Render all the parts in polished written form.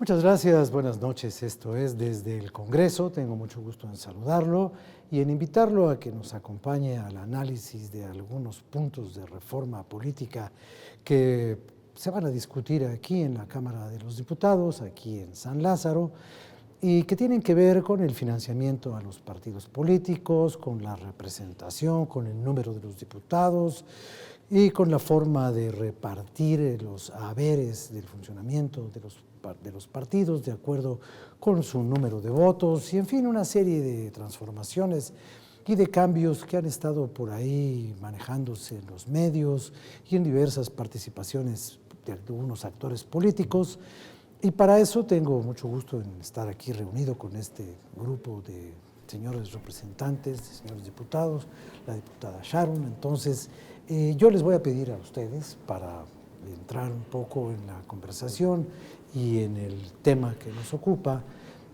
Muchas gracias, buenas noches. Esto es Desde el Congreso. Tengo mucho gusto en saludarlo y en invitarlo a que nos acompañe al análisis de algunos puntos de reforma política que se van a discutir aquí en la Cámara de los Diputados, aquí en San Lázaro, y que tienen que ver con el financiamiento a los partidos políticos, con la representación, con el número de los diputados y con la forma de repartir los haberes del funcionamiento de los partidos de acuerdo con su número de votos y, en fin, una serie de transformaciones y de cambios que han estado por ahí manejándose en los medios y en diversas participaciones de algunos actores políticos. Y para eso tengo mucho gusto en estar aquí reunido con este grupo de señores representantes, de señores diputados, la diputada Sharon. Entonces, yo les voy a pedir a ustedes, para entrar un poco en la conversación y en el tema que nos ocupa,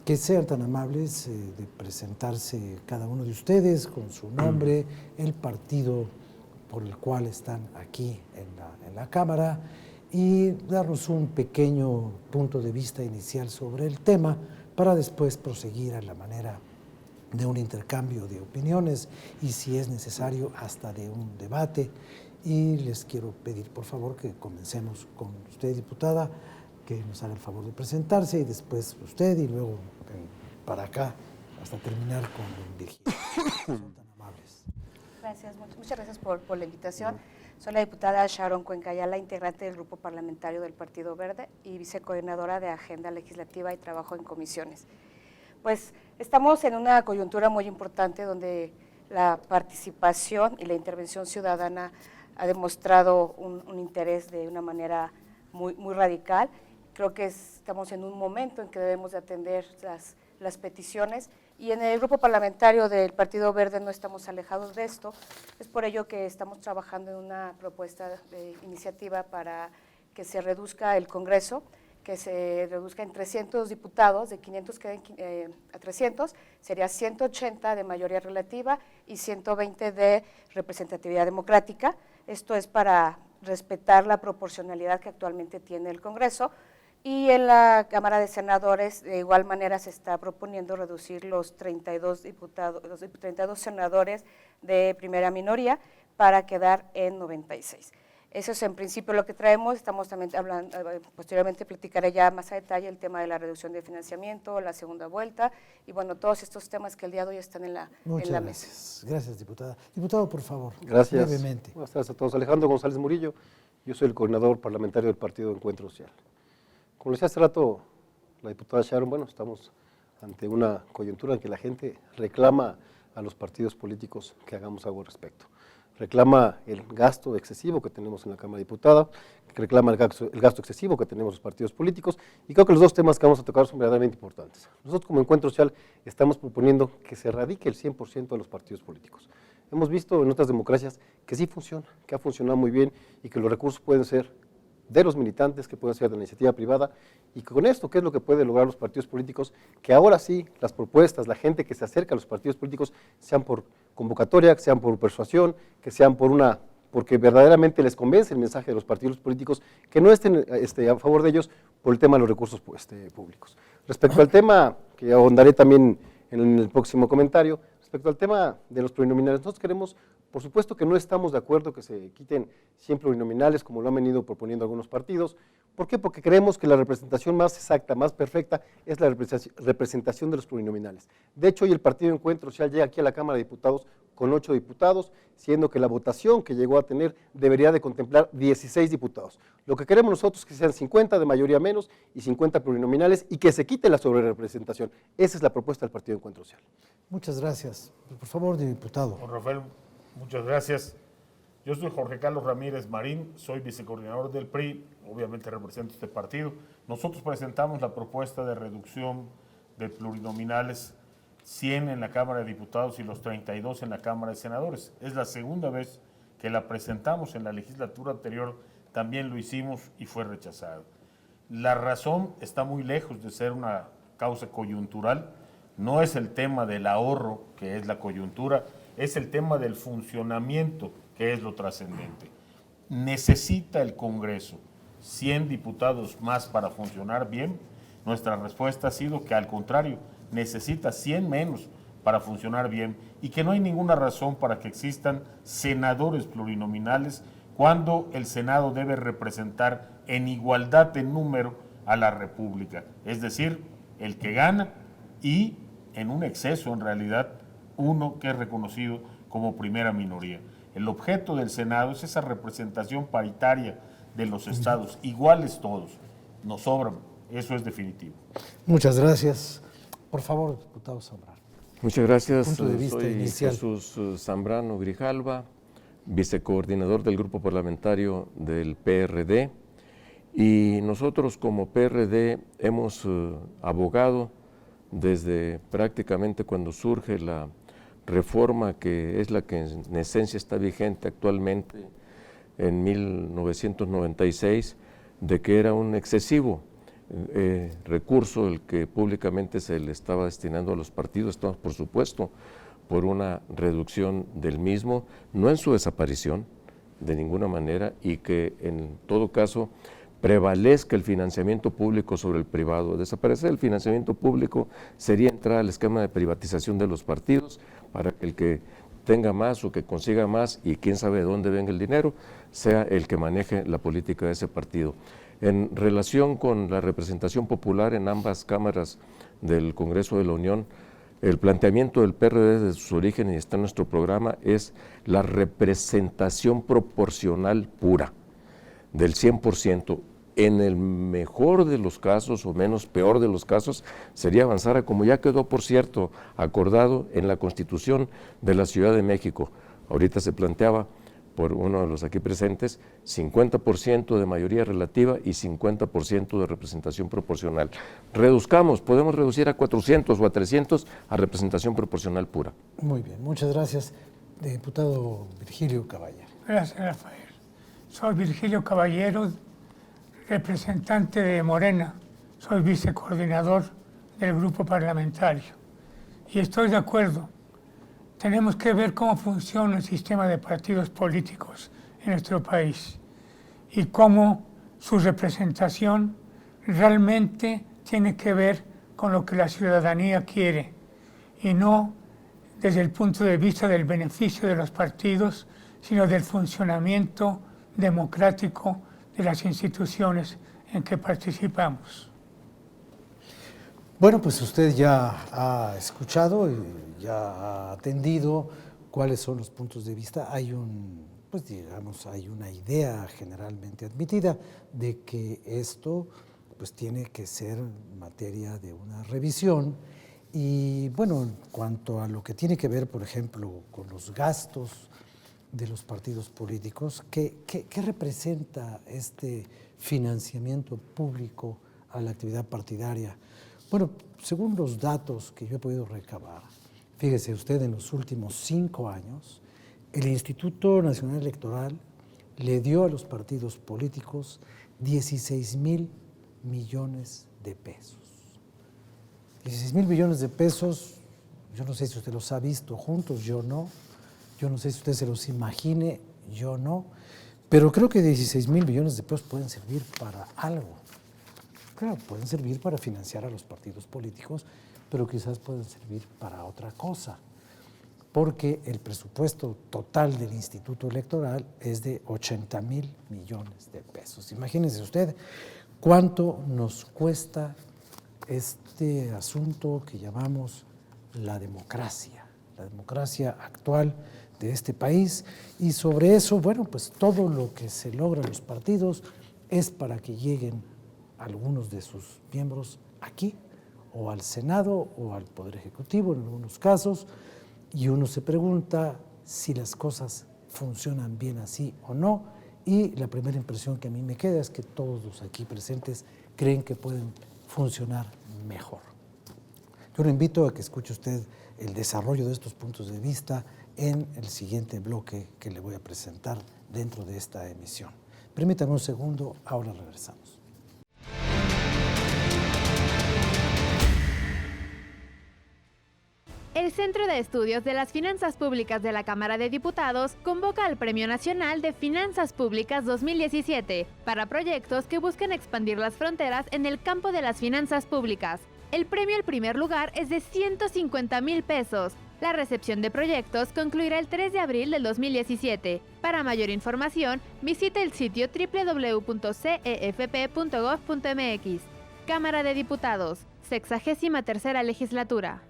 que sean tan amables de presentarse cada uno de ustedes con su nombre, el partido por el cual están aquí en la Cámara, y darnos un pequeño punto de vista inicial sobre el tema para después proseguir a la manera de un intercambio de opiniones y, si es necesario, hasta de un debate. Y les quiero pedir, por favor, que comencemos con usted, diputada, que nos haga el favor de presentarse, y después usted, y luego para acá hasta terminar con Virginia. Son tan amables. Gracias, muchas gracias por la invitación. Soy la diputada Sharon Cuenca Ayala, integrante del Grupo Parlamentario del Partido Verde y vicecoordinadora de Agenda Legislativa y Trabajo en Comisiones. Pues estamos en una coyuntura muy importante donde la participación y la intervención ciudadana ha demostrado un interés de una manera muy radical. Creo que estamos en un momento en que debemos de atender las peticiones, y en el Grupo Parlamentario del Partido Verde no estamos alejados de esto. Es por ello que estamos trabajando en una propuesta de iniciativa para que se reduzca el Congreso, que se reduzca en 300 diputados, de 500 queden a 300, sería 180 de mayoría relativa y 120 de representatividad democrática. Esto es para respetar la proporcionalidad que actualmente tiene el Congreso. Y en la Cámara de Senadores, de igual manera, se está proponiendo reducir los 32 senadores de primera minoría para quedar en 96. Eso es en principio lo que traemos. Estamos también hablando, posteriormente platicaré ya más a detalle el tema de la reducción de financiamiento, la segunda vuelta, y bueno, todos estos temas que el día de hoy están en la mesa. Gracias. Gracias, diputada. Diputado, por favor. Gracias. Brevemente. Buenas tardes a todos. Alejandro González Murillo, yo soy el coordinador parlamentario del Partido Encuentro Social. Como decía hace rato la diputada Sharon, bueno, estamos ante una coyuntura en que la gente reclama a los partidos políticos que hagamos algo al respecto. Reclama el gasto excesivo que tenemos en la Cámara de Diputados, reclama el gasto excesivo que tenemos los partidos políticos, y creo que los dos temas que vamos a tocar son verdaderamente importantes. Nosotros, como Encuentro Social, estamos proponiendo que se erradique el 100% de los partidos políticos. Hemos visto en otras democracias que sí funciona, que ha funcionado muy bien, y que los recursos pueden ser de los militantes, que pueden ser de la iniciativa privada, y con esto, ¿qué es lo que pueden lograr los partidos políticos? Que ahora sí, las propuestas, la gente que se acerca a los partidos políticos, sean por convocatoria, que sean por persuasión, que sean porque verdaderamente les convence el mensaje de los partidos políticos, que no estén a favor de ellos por el tema de los recursos públicos. Respecto al tema, que ahondaré también en el próximo comentario, respecto al tema de los plurinominales, nosotros queremos, por supuesto que no estamos de acuerdo que se quiten 100 plurinominales, como lo han venido proponiendo algunos partidos. ¿Por qué? Porque creemos que la representación más exacta, más perfecta, es la representación de los plurinominales. De hecho, hoy el Partido Encuentro Social llega aquí a la Cámara de Diputados con 8 diputados, siendo que la votación que llegó a tener debería de contemplar 16 diputados. Lo que queremos nosotros es que sean 50 de mayoría menos y 50 plurinominales, y que se quite la sobrerepresentación. Esa es la propuesta del Partido Encuentro Social. Muchas gracias. Por favor, diputado. Don Rafael, muchas gracias. Yo soy Jorge Carlos Ramírez Marín, soy vicecoordinador del PRI, obviamente represento este partido. Nosotros presentamos la propuesta de reducción de plurinominales, 100 en la Cámara de Diputados y los 32 en la Cámara de Senadores. Es la segunda vez que la presentamos. En la legislatura anterior también lo hicimos y fue rechazado. La razón está muy lejos de ser una causa coyuntural. No es el tema del ahorro, que es la coyuntura, es el tema del funcionamiento, que es lo trascendente. Necesita el Congreso 100 diputados más para funcionar bien. Nuestra respuesta ha sido que, al contrario, necesita 100 menos para funcionar bien y que no hay ninguna razón para que existan senadores plurinominales cuando el Senado debe representar en igualdad de número a la República, es decir, el que gana y, en un exceso en realidad, uno que es reconocido como primera minoría. El objeto del Senado es esa representación paritaria de los estados, iguales todos. Nos sobran, eso es definitivo. Muchas gracias. Por favor, diputado Zambrano. Muchas gracias. Punto de vista Soy inicial. Jesús Zambrano Grijalva, vicecoordinador del grupo parlamentario del PRD, y nosotros como PRD hemos abogado desde prácticamente cuando surge la reforma, que es la que en esencia está vigente actualmente en 1996, de que era un excesivo recurso el que públicamente se le estaba destinando a los partidos. Estamos, por supuesto, por una reducción del mismo, no en su desaparición de ninguna manera, y que en todo caso prevalezca el financiamiento público sobre el privado. Desaparecer el financiamiento público sería entrar al esquema de privatización de los partidos para que el que tenga más o que consiga más, y quién sabe de dónde venga el dinero, sea el que maneje la política de ese partido. En relación con la representación popular en ambas cámaras del Congreso de la Unión, el planteamiento del PRD desde sus orígenes, y está en nuestro programa, es la representación proporcional pura, del 100%. En el mejor de los casos, o menos peor de los casos, sería avanzar a, como ya quedó, por cierto, acordado en la Constitución de la Ciudad de México. Ahorita se planteaba por uno de los aquí presentes, 50% de mayoría relativa y 50% de representación proporcional. Reduzcamos, podemos reducir a 400 o a 300 a representación proporcional pura. Muy bien, muchas gracias. Diputado Virgilio Caballero. Gracias, Rafael. Soy Virgilio Caballero, representante de Morena. Soy vicecoordinador del grupo parlamentario. Y estoy de acuerdo. Tenemos que ver cómo funciona el sistema de partidos políticos en nuestro país y cómo su representación realmente tiene que ver con lo que la ciudadanía quiere y no desde el punto de vista del beneficio de los partidos, sino del funcionamiento democrático de las instituciones en que participamos. Bueno, pues usted ya ha escuchado y ya ha atendido cuáles son los puntos de vista. Hay hay una idea generalmente admitida de que esto pues tiene que ser materia de una revisión. Y bueno, en cuanto a lo que tiene que ver, por ejemplo, con los gastos de los partidos políticos, ¿qué representa este financiamiento público a la actividad partidaria? Bueno, según los datos que yo he podido recabar, fíjese usted, en los últimos 5 años, el Instituto Nacional Electoral le dio a los partidos políticos 16,000 millones de pesos. 16,000 millones de pesos, yo no sé si usted los ha visto juntos, yo no. Yo no sé si usted se los imagine, yo no. Pero creo que 16,000 millones de pesos pueden servir para algo. Claro, pueden servir para financiar a los partidos políticos, pero quizás pueden servir para otra cosa, porque el presupuesto total del Instituto Electoral es de 80,000 millones de pesos. Imagínense usted cuánto nos cuesta este asunto que llamamos la democracia actual de este país, y sobre eso, bueno, pues todo lo que se logra en los partidos es para que lleguen algunos de sus miembros aquí, o al Senado, o al Poder Ejecutivo en algunos casos, y uno se pregunta si las cosas funcionan bien así o no, y la primera impresión que a mí me queda es que todos los aquí presentes creen que pueden funcionar mejor. Yo lo invito a que escuche usted el desarrollo de estos puntos de vista en el siguiente bloque que le voy a presentar dentro de esta emisión. Permítame un segundo, ahora regresamos. El Centro de Estudios de las Finanzas Públicas de la Cámara de Diputados convoca al Premio Nacional de Finanzas Públicas 2017 para proyectos que busquen expandir las fronteras en el campo de las finanzas públicas. El premio al primer lugar es de 150,000 pesos. La recepción de proyectos concluirá el 3 de abril del 2017. Para mayor información, visite el sitio www.cefp.gov.mx. Cámara de Diputados, 63ª Legislatura.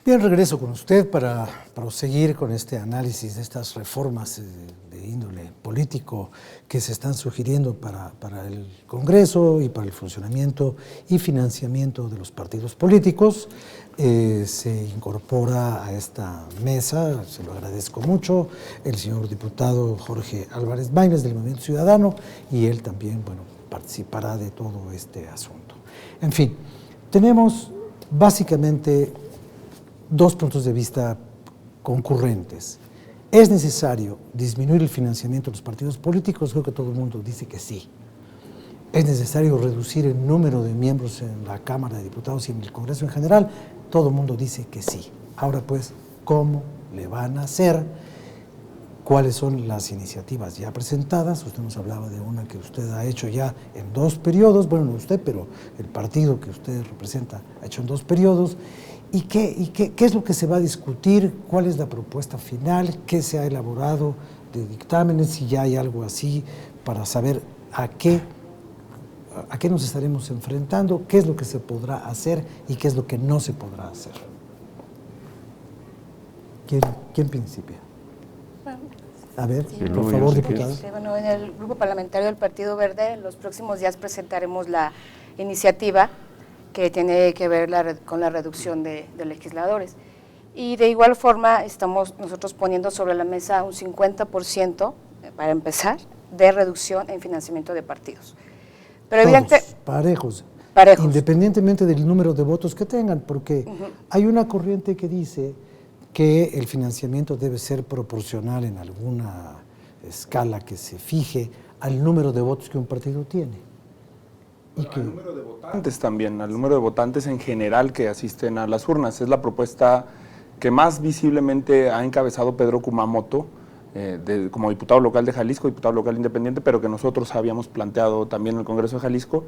Bien, regreso con usted para proseguir con este análisis de estas reformas de índole político que se están sugiriendo para el Congreso y para el funcionamiento y financiamiento de los partidos políticos. Se incorpora a esta mesa, se lo agradezco mucho, el señor diputado Jorge Álvarez Maínez del Movimiento Ciudadano, y él también, bueno, participará de todo este asunto. En fin, tenemos básicamente dos puntos de vista concurrentes. ¿Es necesario disminuir el financiamiento de los partidos políticos? Creo que todo el mundo dice que sí. ¿Es necesario reducir el número de miembros en la Cámara de Diputados y en el Congreso en general? Todo el mundo dice que sí. Ahora pues, ¿cómo le van a hacer? ¿Cuáles son las iniciativas ya presentadas? Usted nos hablaba de una que usted ha hecho ya en 2 periodos, bueno, no usted, pero el partido que usted representa ha hecho en 2 periodos. ¿Y qué es lo que se va a discutir? ¿Cuál es la propuesta final? ¿Qué se ha elaborado de dictámenes? Si ya hay algo así, para saber a qué nos estaremos enfrentando, qué es lo que se podrá hacer y qué es lo que no se podrá hacer. ¿Quién principia? A ver, Sí, por favor, diputada. Bueno, en el Grupo Parlamentario del Partido Verde, en los próximos días presentaremos la iniciativa que tiene que ver con la reducción de legisladores. Y de igual forma estamos nosotros poniendo sobre la mesa un 50%, para empezar, de reducción en financiamiento de partidos. Pero parejos, independientemente del número de votos que tengan, porque hay una corriente que dice que el financiamiento debe ser proporcional en alguna escala que se fije al número de votos que un partido tiene. Al número de votantes también, al número de votantes en general que asisten a las urnas. Es la propuesta que más visiblemente ha encabezado Pedro Kumamoto, como diputado local de Jalisco, diputado local independiente, pero que nosotros habíamos planteado también en el Congreso de Jalisco.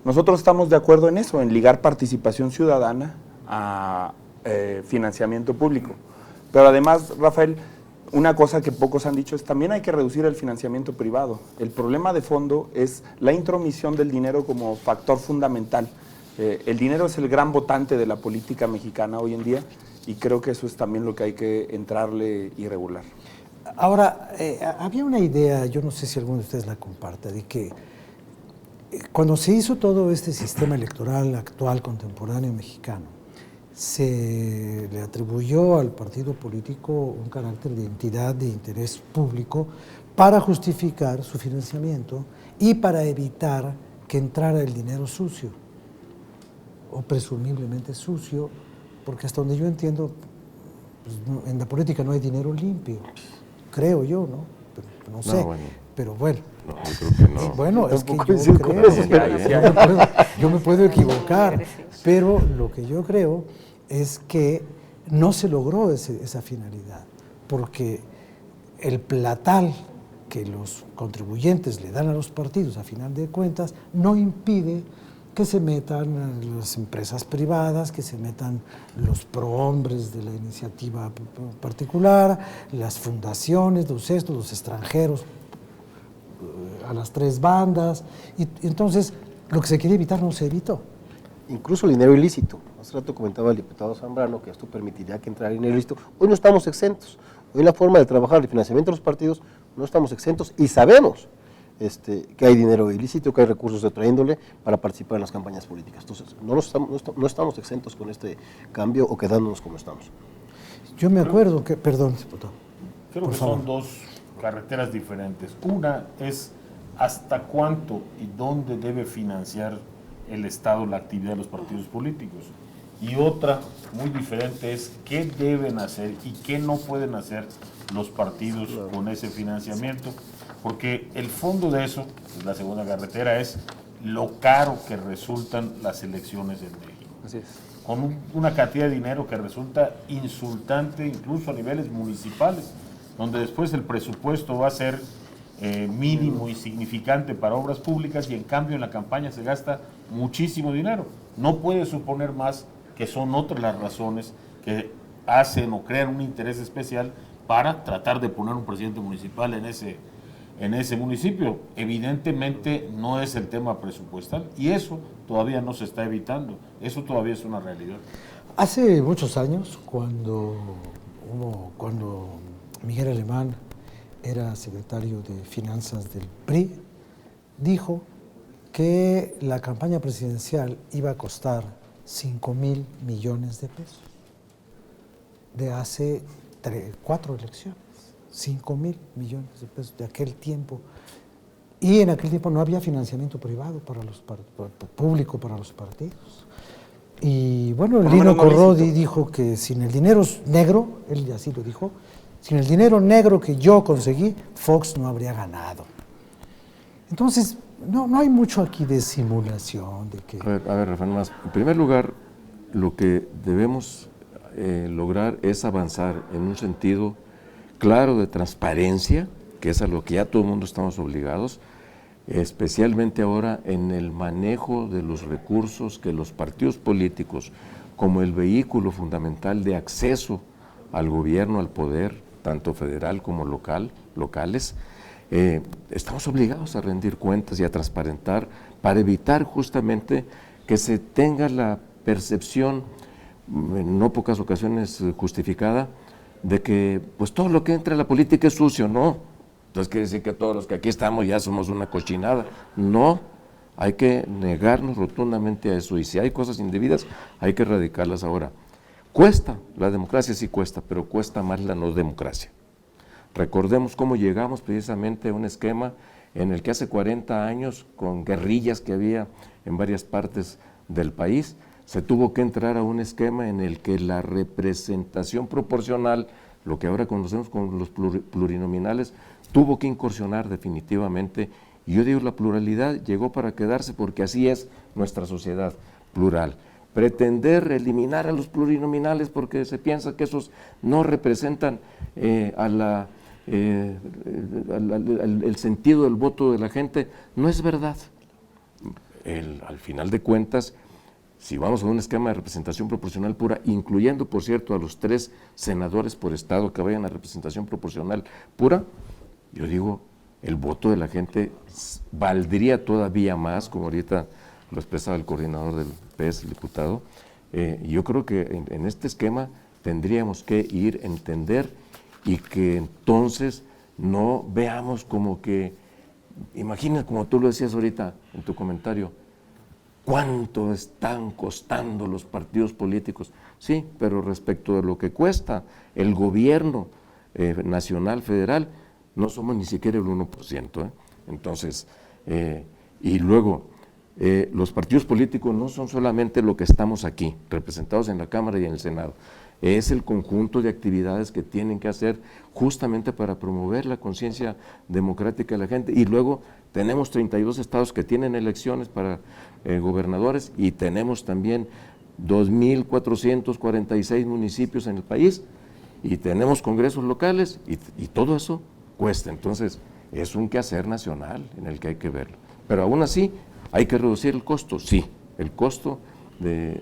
Nosotros estamos de acuerdo en eso, en ligar participación ciudadana a financiamiento público. Pero además, Rafael, una cosa que pocos han dicho es también hay que reducir el financiamiento privado. El problema de fondo es la intromisión del dinero como factor fundamental. El dinero es el gran votante de la política mexicana hoy en día y creo que eso es también lo que hay que entrarle y regular. Ahora, había una idea, yo no sé si alguno de ustedes la comparte, de que cuando se hizo todo este sistema electoral actual, contemporáneo mexicano, se le atribuyó al partido político un carácter de entidad de interés público para justificar su financiamiento y para evitar que entrara el dinero sucio, o presumiblemente sucio, porque hasta donde yo entiendo, pues en la política no hay dinero limpio, creo yo, ¿no? Pero no sé, bueno. Pero bueno. No, yo creo que no. Bueno, es que yo creo, yo me puedo equivocar, pero lo que yo creo es que no se logró esa finalidad, porque el platal que los contribuyentes le dan a los partidos, a final de cuentas, no impide que se metan las empresas privadas, que se metan los prohombres de la iniciativa particular, las fundaciones, los extranjeros, a las 3 bandas, y entonces lo que se quería evitar no se evitó. Incluso el dinero ilícito. Hace rato comentaba el diputado Zambrano que esto permitiría que entrara dinero ilícito. Hoy no estamos exentos. Hoy en la forma de trabajar el financiamiento de los partidos no estamos exentos y sabemos que hay dinero ilícito, que hay recursos de otra índole para participar en las campañas políticas. Entonces, no estamos exentos con este cambio o quedándonos como estamos. Yo me acuerdo que, perdón, diputado. Creo que son 2 carreteras diferentes. Una es hasta cuánto y dónde debe financiar el Estado la actividad de los partidos políticos. Y otra muy diferente es qué deben hacer y qué no pueden hacer los partidos con ese financiamiento, porque el fondo de eso, la segunda carretera, es lo caro que resultan las elecciones en México. Así es. Con una cantidad de dinero que resulta insultante incluso a niveles municipales, donde después el presupuesto va a ser mínimo y significante para obras públicas y en cambio en la campaña se gasta muchísimo dinero. No puede suponer más que son otras las razones que hacen o crean un interés especial para tratar de poner un presidente municipal en ese municipio. Evidentemente no es el tema presupuestal y eso todavía no se está evitando, eso todavía es una realidad. Hace muchos años, cuando Miguel Alemán era secretario de Finanzas del PRI, dijo que la campaña presidencial iba a costar 5,000 millones de pesos. De hace 4 elecciones, 5,000 millones de pesos de aquel tiempo. Y en aquel tiempo no había financiamiento privado público para los partidos. Y bueno, Lino Corrodi dijo que sin el dinero negro, él así lo dijo, sin el dinero negro que yo conseguí, Fox no habría ganado. Entonces, no hay mucho aquí de simulación. De que... A ver, Rafael, más. En primer lugar, lo que debemos lograr es avanzar en un sentido claro de transparencia, que es a lo que ya todo el mundo estamos obligados, especialmente ahora en el manejo de los recursos que los partidos políticos, como el vehículo fundamental de acceso al gobierno, al poder, tanto federal como locales, estamos obligados a rendir cuentas y a transparentar para evitar justamente que se tenga la percepción, en no pocas ocasiones justificada, de que pues todo lo que entra a la política es sucio. No, entonces quiere decir que todos los que aquí estamos ya somos una cochinada. No, hay que negarnos rotundamente a eso y si hay cosas indebidas hay que erradicarlas ahora. Cuesta, la democracia sí cuesta, pero cuesta más la no democracia. Recordemos cómo llegamos precisamente a un esquema en el que hace 40 años, con guerrillas que había en varias partes del país, se tuvo que entrar a un esquema en el que la representación proporcional, lo que ahora conocemos como los plurinominales, tuvo que incursionar definitivamente. Y yo digo, la pluralidad llegó para quedarse porque así es nuestra sociedad plural. Pretender eliminar a los plurinominales porque se piensa que esos no representan el sentido del voto de la gente, no es verdad. Al final de cuentas, si vamos a un esquema de representación proporcional pura, incluyendo, por cierto, a los 3 senadores por estado que vayan a representación proporcional pura, yo digo, el voto de la gente valdría todavía más, como ahorita lo expresaba el coordinador del PS, el diputado. Yo creo que en este esquema tendríamos que ir a entender y que entonces no veamos como que, imagina como tú lo decías ahorita en tu comentario, ¿cuánto están costando los partidos políticos? Sí, pero respecto de lo que cuesta el gobierno nacional, federal, no somos ni siquiera el 1%. Entonces, y luego, los partidos políticos no son solamente lo que estamos aquí, representados en la Cámara y en el Senado, es el conjunto de actividades que tienen que hacer justamente para promover la conciencia democrática de la gente. Y luego tenemos 32 estados que tienen elecciones para gobernadores y tenemos también 2.446 municipios en el país y tenemos congresos locales y todo eso cuesta. Entonces es un quehacer nacional en el que hay que verlo. Pero aún así hay que reducir el costo, sí, el costo de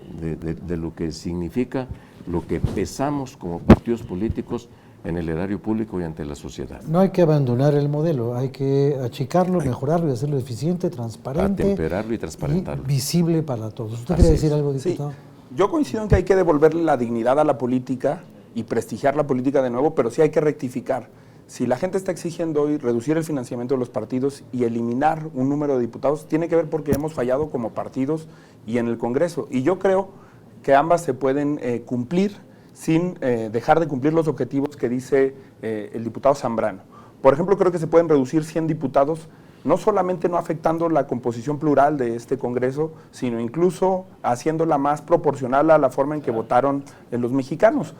lo que significa lo que pesamos como partidos políticos en el erario público y ante la sociedad. No hay que abandonar el modelo, hay que achicarlo, mejorarlo y hacerlo eficiente, transparente. Atemperarlo y transparentarlo. Y visible para todos. ¿Usted quiere decir algo, diputado? Sí. Yo coincido en que hay que devolverle la dignidad a la política y prestigiar la política de nuevo, pero sí hay que rectificar. Si la gente está exigiendo hoy reducir el financiamiento de los partidos y eliminar un número de diputados, tiene que ver porque hemos fallado como partidos y en el Congreso. Y yo creo que ambas se pueden cumplir sin dejar de cumplir los objetivos que dice el diputado Zambrano. Por ejemplo, creo que se pueden reducir 100 diputados, no solamente no afectando la composición plural de este Congreso, sino incluso haciéndola más proporcional a la forma en que votaron los mexicanos.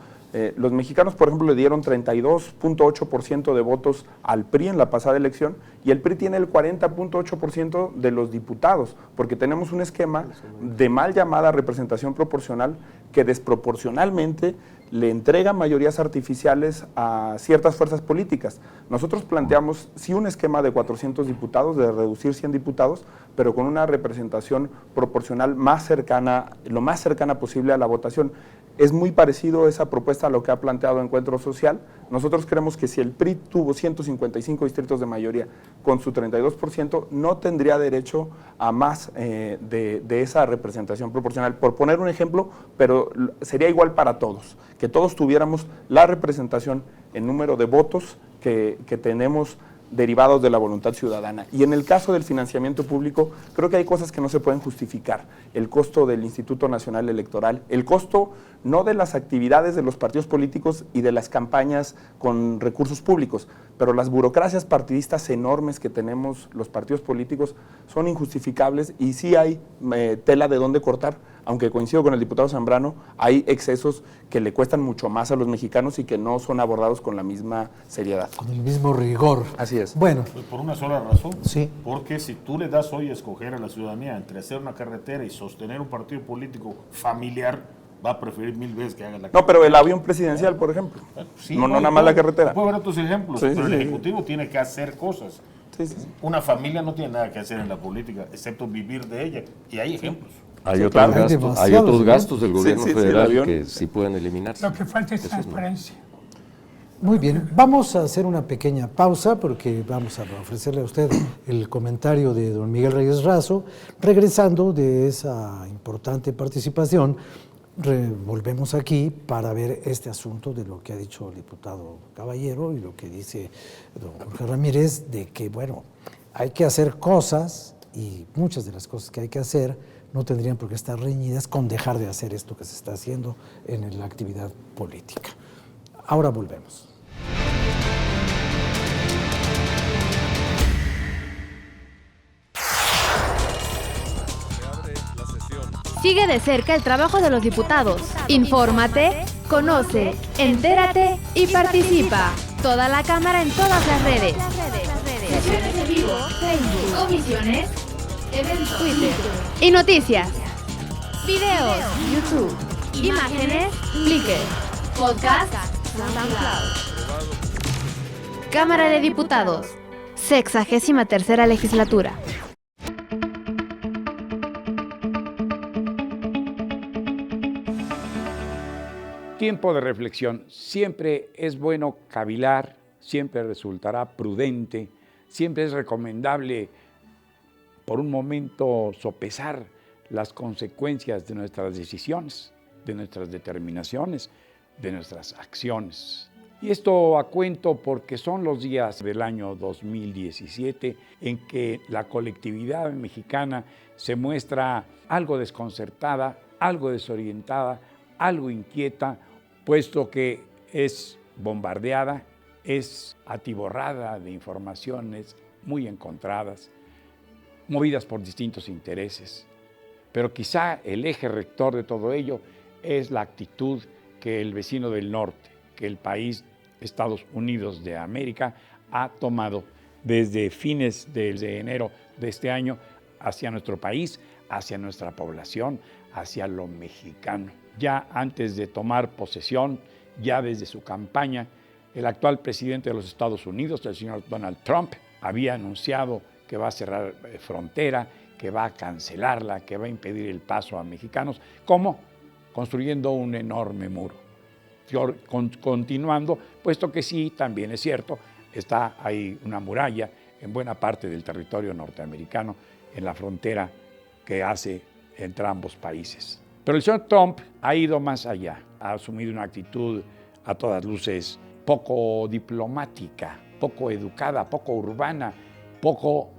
Los mexicanos, por ejemplo, le dieron 32.8% de votos al PRI en la pasada elección y el PRI tiene el 40.8% de los diputados, porque tenemos un esquema de mal llamada representación proporcional que desproporcionalmente le entrega mayorías artificiales a ciertas fuerzas políticas. Nosotros planteamos sí un esquema de 400 diputados, de reducir 100 diputados, pero con una representación proporcional más cercana, lo más cercana posible a la votación. Es muy parecido esa propuesta a lo que ha planteado Encuentro Social. Nosotros creemos que si el PRI tuvo 155 distritos de mayoría con su 32%, no tendría derecho a más de esa representación proporcional. Por poner un ejemplo, pero sería igual para todos, que todos tuviéramos la representación en número de votos que tenemos derivados de la voluntad ciudadana. Y en el caso del financiamiento público, creo que hay cosas que no se pueden justificar. El costo del Instituto Nacional Electoral, el costo no de las actividades de los partidos políticos y de las campañas con recursos públicos, pero las burocracias partidistas enormes que tenemos los partidos políticos son injustificables y sí hay tela de dónde cortar. Aunque coincido con el diputado Zambrano, hay excesos que le cuestan mucho más a los mexicanos y que no son abordados con la misma seriedad. Con el mismo rigor. Así es. Bueno, Pues por una sola razón. Sí. Porque si tú le das hoy a escoger a la ciudadanía entre hacer una carretera y sostener un partido político familiar, va a preferir 1000 veces que haga la carretera. No, pero el avión presidencial, por ejemplo. Sí, no nada más la carretera. Puedo ver otros ejemplos, Sí, pero sí, el sí. Ejecutivo tiene que hacer cosas. Sí. Una familia no tiene nada que hacer en la política, excepto vivir de ella. Y hay ejemplos. Hay, Sí, otros claro. Hay gastos, hay demasiados, otros ¿no? gastos del gobierno sí, el federal avión. que sí pueden eliminarse. Lo que falta es Eso no. transparencia. muy bien. Vamos a hacer una pequeña pausa porque vamos a ofrecerle a usted el comentario de don Miguel Reyes Razo. Regresando de esa importante participación, volvemos aquí para ver este asunto de lo que ha dicho el diputado Caballero y lo que dice don Jorge Ramírez, de que, bueno, hay que hacer cosas y muchas de las cosas que hay que hacer no tendrían por qué estar reñidas con dejar de hacer esto que se está haciendo en la actividad política. Ahora volvemos. Sigue de cerca el trabajo de los diputados. Infórmate, conoce, entérate y participa. Toda la Cámara en todas las redes. Sesiones en vivo, Facebook, comisiones, eventos, Twitter y noticias. Videos, YouTube, imágenes, Flickr, podcast, SoundCloud. Cámara de Diputados, 63ª legislatura. Tiempo de reflexión. Siempre es bueno cavilar, siempre resultará prudente, siempre es recomendable por un momento sopesar las consecuencias de nuestras decisiones, de nuestras determinaciones, de nuestras acciones. Y esto a cuento porque son los días del año 2017 en que la colectividad mexicana se muestra algo desconcertada, algo desorientada, algo inquieta, puesto que es bombardeada, es atiborrada de informaciones muy encontradas, movidas por distintos intereses. Pero quizá el eje rector de todo ello es la actitud que el vecino del norte, que el país Estados Unidos de América ha tomado desde fines de enero de este año hacia nuestro país, hacia nuestra población, hacia lo mexicano. Ya antes de tomar posesión, ya desde su campaña, el actual presidente de los Estados Unidos, el señor Donald Trump, había anunciado que va a cerrar frontera, que va a cancelarla, que va a impedir el paso a mexicanos. ¿Cómo? Construyendo un enorme muro. Continuando, puesto que sí, también es cierto, está ahí una muralla en buena parte del territorio norteamericano, en la frontera que hace entre ambos países. Pero el señor Trump ha ido más allá, ha asumido una actitud a todas luces poco diplomática, poco educada, poco urbana, poco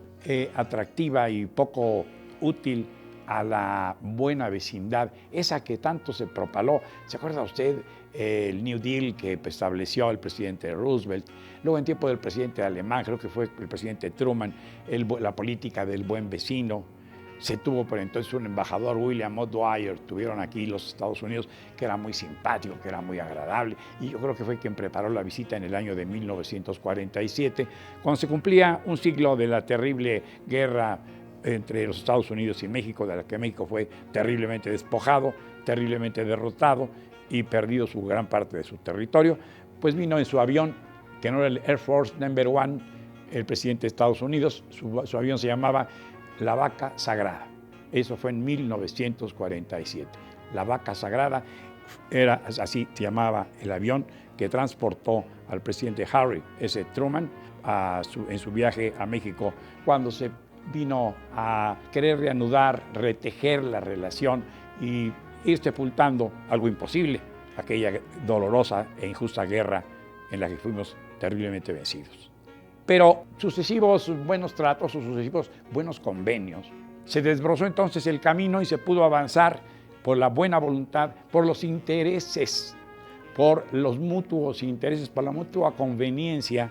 atractiva y poco útil a la buena vecindad, esa que tanto se propaló. ¿Se acuerda usted el New Deal que estableció el presidente Roosevelt? Luego en tiempo del presidente alemán, creo que fue el presidente Truman, la política del buen vecino. Se tuvo por entonces un embajador, William O'Dwyer, tuvieron aquí los Estados Unidos, que era muy simpático, que era muy agradable, y yo creo que fue quien preparó la visita en el año de 1947, cuando se cumplía un siglo de la terrible guerra entre los Estados Unidos y México, de la que México fue terriblemente despojado, terriblemente derrotado y perdido su gran parte de su territorio. Pues vino en su avión, que no era el Air Force No. 1, el presidente de Estados Unidos. Su avión se llamaba La Vaca Sagrada. Eso fue en 1947. La Vaca Sagrada era, así se llamaba el avión que transportó al presidente Harry S. Truman en su viaje a México, cuando se vino a querer reanudar, retejer la relación y ir sepultando algo imposible, aquella dolorosa e injusta guerra en la que fuimos terriblemente vencidos. Pero sucesivos buenos tratos o sucesivos buenos convenios, se desbrozó entonces el camino y se pudo avanzar por la buena voluntad, por los intereses, por los mutuos intereses, por la mutua conveniencia,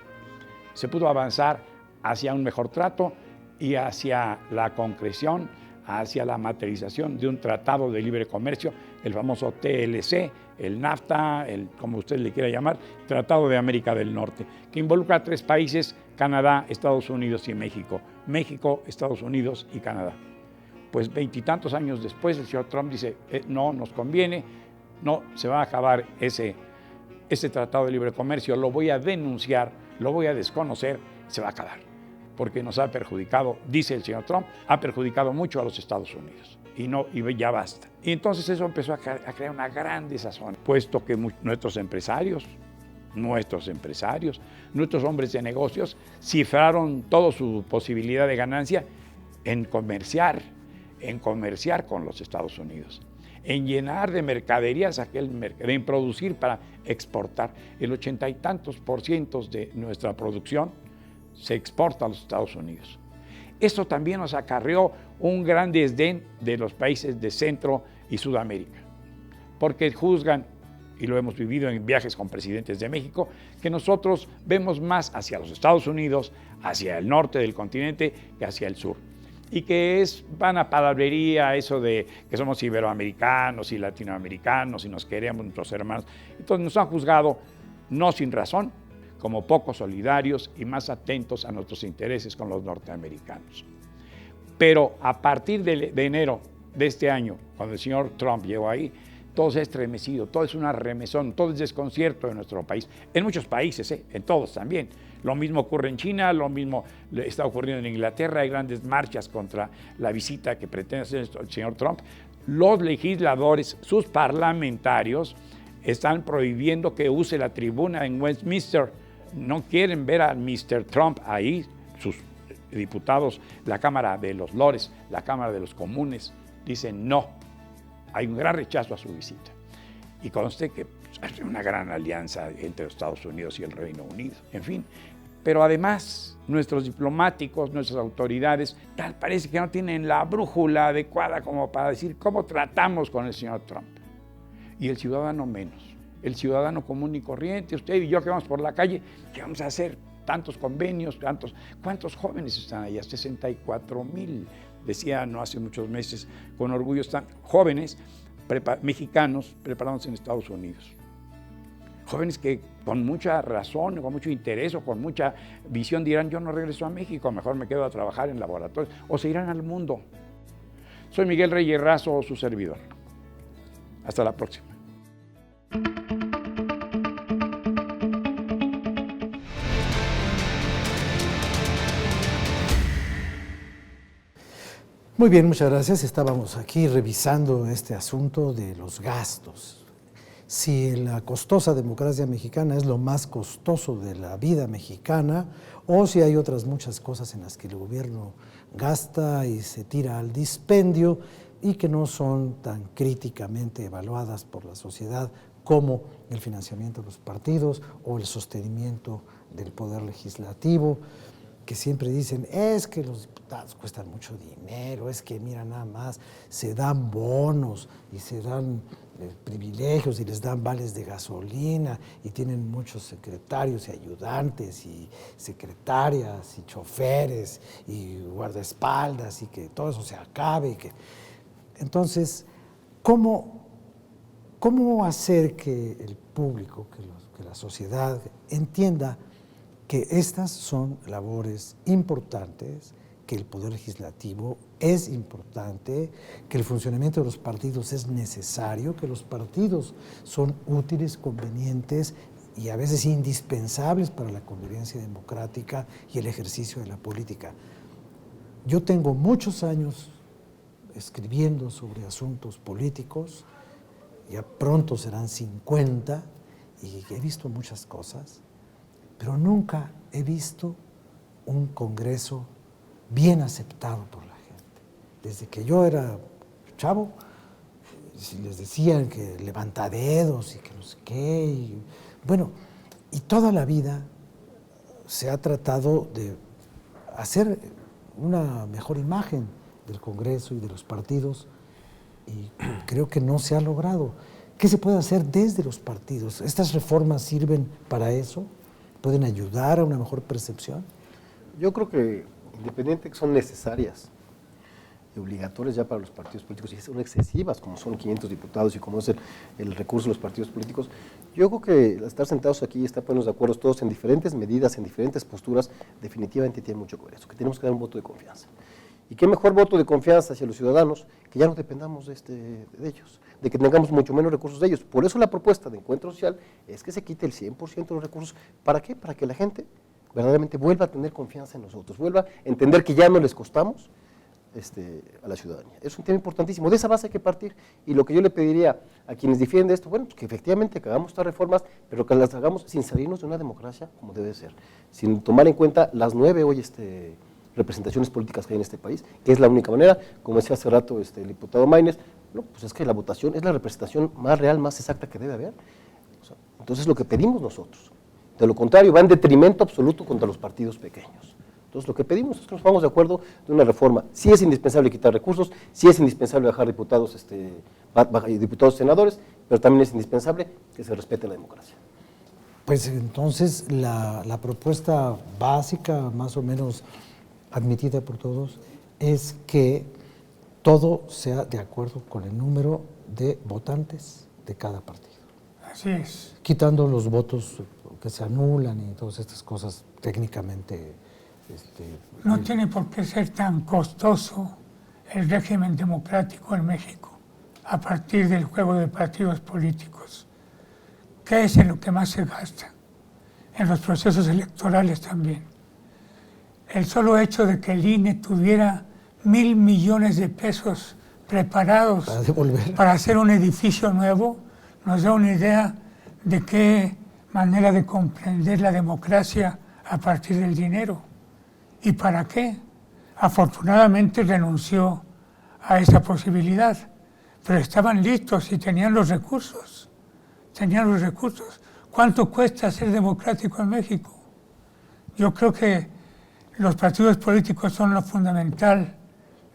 se pudo avanzar hacia un mejor trato y hacia la concreción, hacia la materialización de un tratado de libre comercio, el famoso TLC, el NAFTA, como usted le quiera llamar, Tratado de América del Norte, que involucra a 3 países, Canadá, Estados Unidos y México. México, Estados Unidos y Canadá. Pues 20 y tantos años después, el señor Trump dice, no nos conviene, no, se va a acabar ese Tratado de Libre Comercio, lo voy a denunciar, lo voy a desconocer, se va a acabar. Porque nos ha perjudicado, dice el señor Trump, ha perjudicado mucho a los Estados Unidos. Y ya basta. Y entonces eso empezó a crear una gran desazón, puesto que nuestros empresarios, nuestros hombres de negocios, cifraron toda su posibilidad de ganancia en comerciar con los Estados Unidos, en llenar de mercaderías en producir para exportar. El 80 y tantos % de nuestra producción se exporta a los Estados Unidos. Esto también nos acarreó un gran desdén de los países de Centro y Sudamérica, porque juzgan, y lo hemos vivido en viajes con presidentes de México, que nosotros vemos más hacia los Estados Unidos, hacia el norte del continente, que hacia el sur. Y que es vana palabrería eso de que somos iberoamericanos y latinoamericanos y nos queremos nuestros hermanos. Entonces nos han juzgado, no sin razón, como poco solidarios y más atentos a nuestros intereses con los norteamericanos. Pero a partir de enero de este año, cuando el señor Trump llegó ahí, todo se ha estremecido, todo es una remesón, todo es desconcierto en nuestro país, en muchos países, en todos también. Lo mismo ocurre en China, lo mismo está ocurriendo en Inglaterra, hay grandes marchas contra la visita que pretende hacer el señor Trump. Los legisladores, sus parlamentarios, están prohibiendo que use la tribuna en Westminster. No quieren ver a Mr. Trump ahí, sus diputados, la Cámara de los Lores, la Cámara de los Comunes, dicen no. Hay un gran rechazo a su visita. Y conste que hay una gran alianza entre los Estados Unidos y el Reino Unido, en fin. Pero además, nuestros diplomáticos, nuestras autoridades, tal parece que no tienen la brújula adecuada como para decir cómo tratamos con el señor Trump. Y el ciudadano menos. El ciudadano común y corriente, usted y yo que vamos por la calle, ¿qué vamos a hacer? Tantos convenios, ¿cuántos jóvenes están allá? 64,000, decía no hace muchos meses, con orgullo están jóvenes mexicanos preparados en Estados Unidos. Jóvenes que con mucha razón, con mucho interés o con mucha visión dirán, yo no regreso a México, mejor me quedo a trabajar en laboratorios, o se irán al mundo. Soy Miguel Reyes Razo, su servidor. Hasta la próxima. Muy bien, muchas gracias. Estábamos aquí revisando este asunto de los gastos. Si la costosa democracia mexicana es lo más costoso de la vida mexicana, o si hay otras muchas cosas en las que el gobierno gasta y se tira al dispendio y que no son tan críticamente evaluadas por la sociedad como el financiamiento de los partidos o el sostenimiento del poder legislativo, que siempre dicen, es que los diputados cuestan mucho dinero, es que mira nada más, se dan bonos y se dan privilegios y les dan vales de gasolina y tienen muchos secretarios y ayudantes y secretarias y choferes y guardaespaldas y que todo eso se acabe. Entonces, ¿cómo hacer que el público, que la sociedad entienda que estas son labores importantes, que el Poder Legislativo es importante, que el funcionamiento de los partidos es necesario, que los partidos son útiles, convenientes y a veces indispensables para la convivencia democrática y el ejercicio de la política? Yo tengo muchos años escribiendo sobre asuntos políticos, ya pronto serán 50, y he visto muchas cosas, pero nunca he visto un Congreso bien aceptado por la gente. Desde que yo era chavo, si les decían que levantadedos y que no sé qué, y toda la vida se ha tratado de hacer una mejor imagen del Congreso y de los partidos, y creo que no se ha logrado. ¿Qué se puede hacer desde los partidos? ¿Estas reformas sirven para eso? ¿Pueden ayudar a una mejor percepción? Yo creo que, independiente que son necesarias y obligatorias ya para los partidos políticos, y son excesivas, como son 500 diputados y como es el recurso de los partidos políticos, yo creo que estar sentados aquí y estar ponernos de acuerdo todos en diferentes medidas, en diferentes posturas, definitivamente tiene mucho que ver eso, que tenemos que dar un voto de confianza. Y qué mejor voto de confianza hacia los ciudadanos, que ya no dependamos de ellos, de que tengamos mucho menos recursos de ellos. Por eso la propuesta de Encuentro Social es que se quite el 100% de los recursos. ¿Para qué? Para que la gente verdaderamente vuelva a tener confianza en nosotros, vuelva a entender que ya no les costamos a la ciudadanía. Es un tema importantísimo, de esa base hay que partir, y lo que yo le pediría a quienes defienden esto, bueno, pues que efectivamente que hagamos estas reformas, pero que las hagamos sin salirnos de una democracia como debe ser, sin tomar en cuenta las 9 hoy representaciones políticas que hay en este país, que es la única manera, como decía hace rato el diputado Maínez, no, pues es que la votación es la representación más real, más exacta que debe haber. O sea, entonces lo que pedimos nosotros, de lo contrario, va en detrimento absoluto contra los partidos pequeños. Entonces lo que pedimos es que nos pongamos de acuerdo de una reforma. Sí es indispensable quitar recursos, sí es indispensable bajar diputados y senadores, pero también es indispensable que se respete la democracia. Pues entonces la propuesta básica, más o menos admitida por todos, es que todo sea de acuerdo con el número de votantes de cada partido. Así es. Quitando los votos que se anulan y todas estas cosas técnicamente. No tiene por qué ser tan costoso el régimen democrático en México a partir del juego de partidos políticos. ¿Qué es en lo que más se gasta? En los procesos electorales también. El solo hecho de que el INE tuviera 1,000 millones de pesos preparados para hacer un edificio nuevo nos da una idea de qué manera de comprender la democracia a partir del dinero. ¿Y para qué? Afortunadamente renunció a esa posibilidad, pero estaban listos y tenían los recursos. ¿Cuánto cuesta ser democrático en México? Yo creo que los partidos políticos son lo fundamental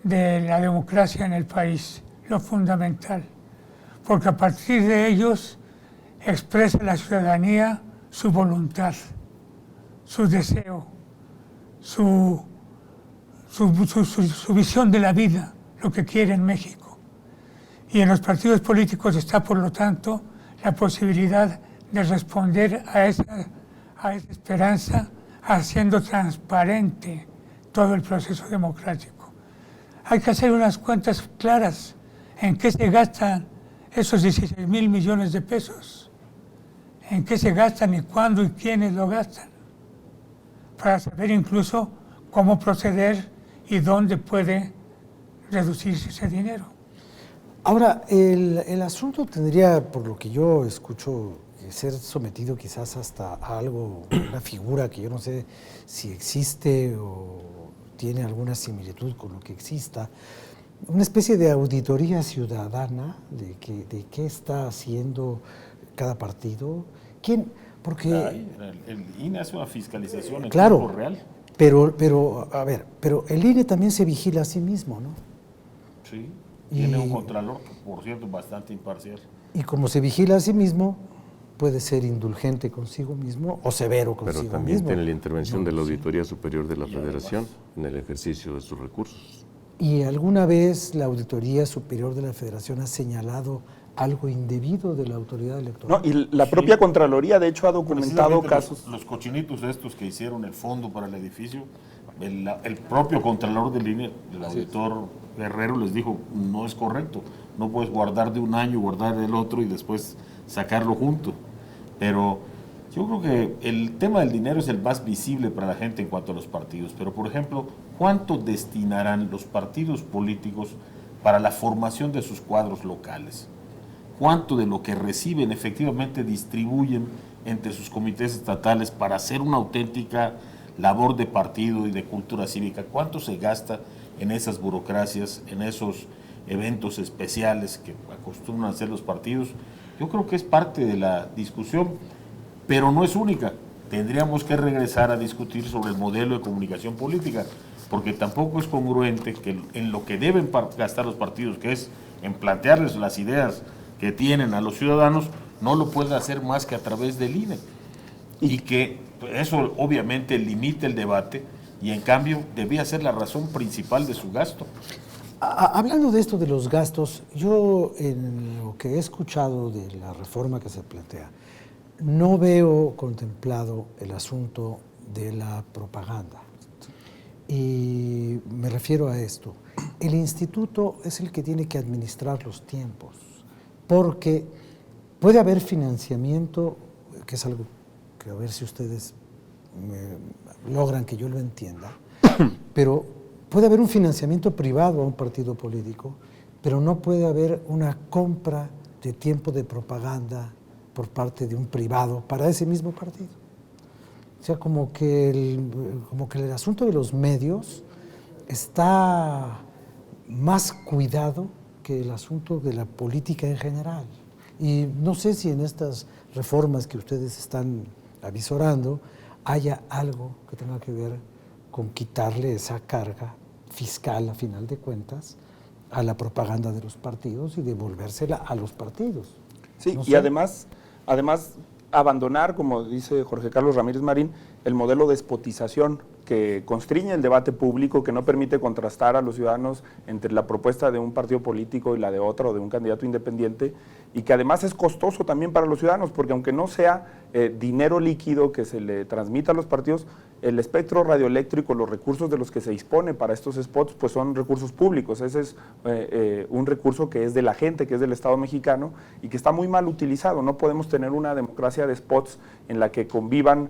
de la democracia en el país, lo fundamental, porque a partir de ellos expresa la ciudadanía su voluntad, su deseo, su visión de la vida, lo que quiere en México. Y en los partidos políticos está, por lo tanto, la posibilidad de responder a esa esperanza, haciendo transparente todo el proceso democrático. Hay que hacer unas cuentas claras en qué se gastan esos 16,000 millones de pesos, en qué se gastan y cuándo y quiénes lo gastan, para saber incluso cómo proceder y dónde puede reducirse ese dinero. Ahora, el asunto tendría, por lo que yo escucho, ser sometido quizás hasta a algo, una figura que yo no sé si existe o tiene alguna similitud con lo que exista, una especie de auditoría ciudadana de qué está haciendo cada partido. ¿Quién? Porque el INE hace una fiscalización en claro, tiempo real. Pero el INE también se vigila a sí mismo, ¿no? Sí, tiene un contralor, por cierto, bastante imparcial. Y como se vigila a sí mismo, puede ser indulgente consigo mismo o severo consigo mismo. Pero también tiene la intervención de la Auditoría Superior de la Federación en el ejercicio de sus recursos. ¿Y alguna vez la Auditoría Superior de la Federación ha señalado algo indebido de la autoridad electoral? No, y la propia Contraloría, de hecho, ha documentado casos. Los cochinitos estos que hicieron el fondo para el edificio, el propio Contralor del INE, el auditor Guerrero, les dijo, no es correcto, no puedes guardar de un año, guardar del otro y después sacarlo junto. Pero yo creo que el tema del dinero es el más visible para la gente en cuanto a los partidos. Pero, por ejemplo, ¿cuánto destinarán los partidos políticos para la formación de sus cuadros locales? ¿Cuánto de lo que reciben efectivamente distribuyen entre sus comités estatales para hacer una auténtica labor de partido y de cultura cívica? ¿Cuánto se gasta en esas burocracias, en esos eventos especiales que acostumbran a hacer los partidos? Yo creo que es parte de la discusión, pero no es única. Tendríamos que regresar a discutir sobre el modelo de comunicación política, porque tampoco es congruente que en lo que deben gastar los partidos, que es en plantearles las ideas que tienen a los ciudadanos, no lo pueden hacer más que a través del INE. Y que eso obviamente limita el debate y en cambio debía ser la razón principal de su gasto. Hablando de esto de los gastos, yo en lo que he escuchado de la reforma que se plantea, no veo contemplado el asunto de la propaganda. Y me refiero a esto. El instituto es el que tiene que administrar los tiempos, porque puede haber financiamiento, que es algo que a ver si ustedes logran que yo lo entienda, pero puede haber un financiamiento privado a un partido político, pero no puede haber una compra de tiempo de propaganda por parte de un privado para ese mismo partido. O sea, como que el asunto de los medios está más cuidado que el asunto de la política en general. Y no sé si en estas reformas que ustedes están avisorando haya algo que tenga que ver con quitarle esa carga fiscal, a final de cuentas, a la propaganda de los partidos y devolvérsela a los partidos. Sí, no sé. Y además abandonar, como dice Jorge Carlos Ramírez Marín, el modelo de despotización que constriñe el debate público, que no permite contrastar a los ciudadanos entre la propuesta de un partido político y la de otro, o de un candidato independiente, y que además es costoso también para los ciudadanos, porque aunque no sea dinero líquido que se le transmita a los partidos, el espectro radioeléctrico, los recursos de los que se dispone para estos spots, pues son recursos públicos. Ese es un recurso que es de la gente, que es del Estado mexicano y que está muy mal utilizado. No podemos tener una democracia de spots en la que convivan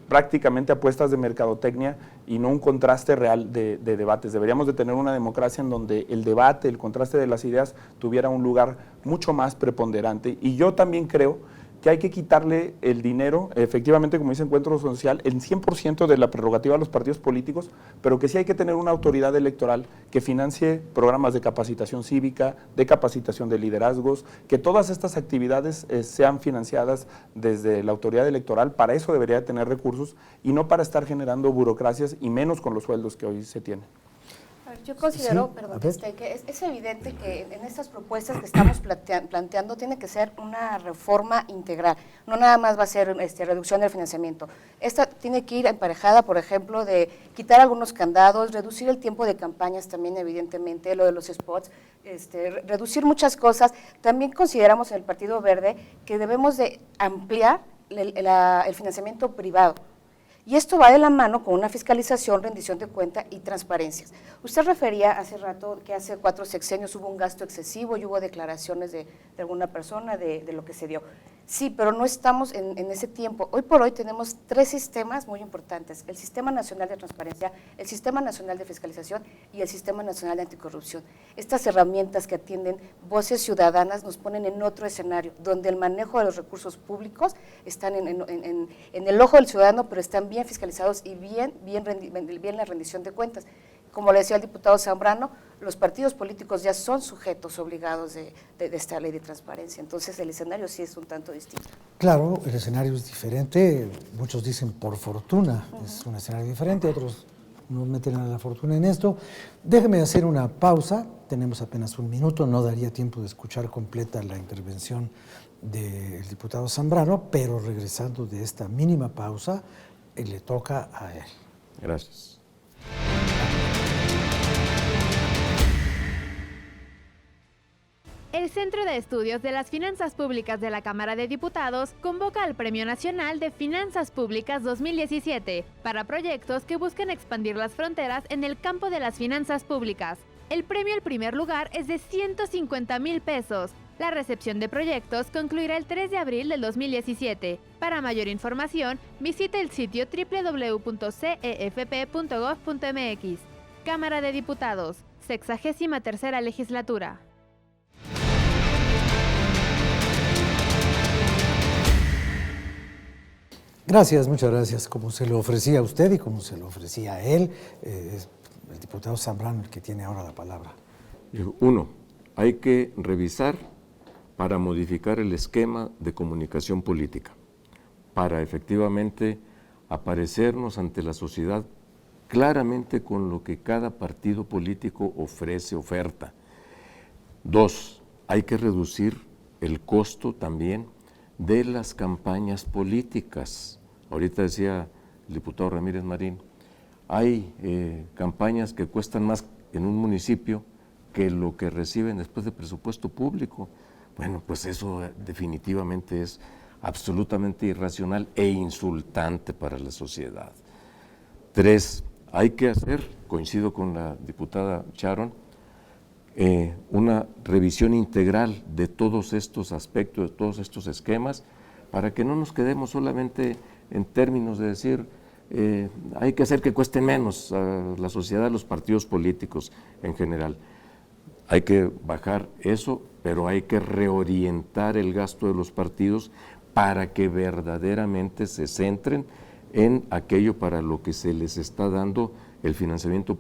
prácticamente apuestas de mercadotecnia y no un contraste real de debates. Deberíamos de tener una democracia en donde el debate, el contraste de las ideas tuviera un lugar mucho más preponderante. Y yo también creo que hay que quitarle el dinero, efectivamente, como dice Encuentro Social, el 100% de la prerrogativa a los partidos políticos, pero que sí hay que tener una autoridad electoral que financie programas de capacitación cívica, de capacitación de liderazgos, que todas estas actividades sean financiadas desde la autoridad electoral. Para eso debería de tener recursos y no para estar generando burocracias y menos con los sueldos que hoy se tienen. Yo considero, Sí, perdón, que es evidente que en estas propuestas que estamos planteando tiene que ser una reforma integral, no nada más va a ser reducción del financiamiento. Esta tiene que ir emparejada, por ejemplo, de quitar algunos candados, reducir el tiempo de campañas también, evidentemente, lo de los spots, reducir muchas cosas. También consideramos en el Partido Verde que debemos de ampliar el financiamiento privado. Y esto va de la mano con una fiscalización, rendición de cuenta y transparencias. Usted refería hace rato que hace 4 sexenios hubo un gasto excesivo y hubo declaraciones de alguna persona de lo que se dio. Sí, pero no estamos en ese tiempo. Hoy por hoy tenemos 3 sistemas muy importantes: el Sistema Nacional de Transparencia, el Sistema Nacional de Fiscalización y el Sistema Nacional de Anticorrupción. Estas herramientas que atienden voces ciudadanas nos ponen en otro escenario, donde el manejo de los recursos públicos están en el ojo del ciudadano, pero están bien fiscalizados y bien la rendición de cuentas. Como le decía el diputado Zambrano, los partidos políticos ya son sujetos obligados de esta ley de transparencia. Entonces el escenario sí es un tanto distinto. Claro, el escenario es diferente. Muchos dicen por fortuna, es un escenario diferente, otros nos meten a la fortuna en esto. Déjeme hacer una pausa, tenemos apenas un minuto, no daría tiempo de escuchar completa la intervención del diputado Zambrano, pero regresando de esta mínima pausa, le toca a él. Gracias. El Centro de Estudios de las Finanzas Públicas de la Cámara de Diputados convoca al Premio Nacional de Finanzas Públicas 2017 para proyectos que busquen expandir las fronteras en el campo de las finanzas públicas. El premio al primer lugar es de 150,000 pesos. La recepción de proyectos concluirá el 3 de abril del 2017. Para mayor información, visite el sitio www.cefp.gov.mx. Cámara de Diputados, 63ª Legislatura. Gracias, muchas gracias. Como se lo ofrecía a usted y como se lo ofrecía a él, es el diputado Zambrano el que tiene ahora la palabra. Uno, hay que revisar para modificar el esquema de comunicación política, para efectivamente aparecernos ante la sociedad claramente con lo que cada partido político ofrece, oferta. Dos, hay que reducir el costo también de las campañas políticas. Ahorita decía el diputado Ramírez Marín, hay campañas que cuestan más en un municipio que lo que reciben después de presupuesto público. Bueno, pues eso definitivamente es absolutamente irracional e insultante para la sociedad. Tres, hay que hacer, coincido con la diputada Sharon, una revisión integral de todos estos aspectos, de todos estos esquemas, para que no nos quedemos solamente en términos de decir hay que hacer que cueste menos a la sociedad, a los partidos políticos en general. Hay que bajar eso, pero hay que reorientar el gasto de los partidos para que verdaderamente se centren en aquello para lo que se les está dando el financiamiento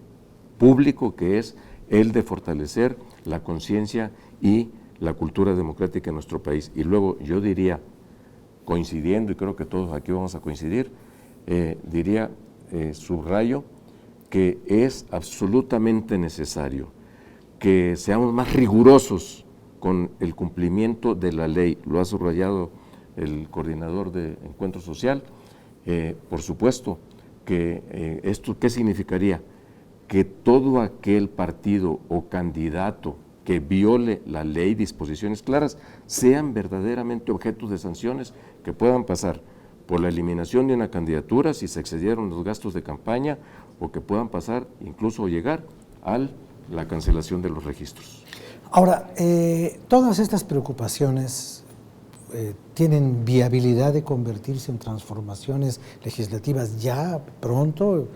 público, que es el de fortalecer la conciencia y la cultura democrática en nuestro país. Y luego yo diría, coincidiendo, y creo que todos aquí vamos a coincidir, subrayo que es absolutamente necesario que seamos más rigurosos con el cumplimiento de la ley. Lo ha subrayado el coordinador de Encuentro Social. Por supuesto que esto, ¿qué significaría? Que todo aquel partido o candidato que viole la ley, disposiciones claras, sean verdaderamente objetos de sanciones que puedan pasar por la eliminación de una candidatura si se excedieron los gastos de campaña, o que puedan pasar incluso llegar a la cancelación de los registros. Ahora, todas estas preocupaciones tienen viabilidad de convertirse en transformaciones legislativas ya pronto,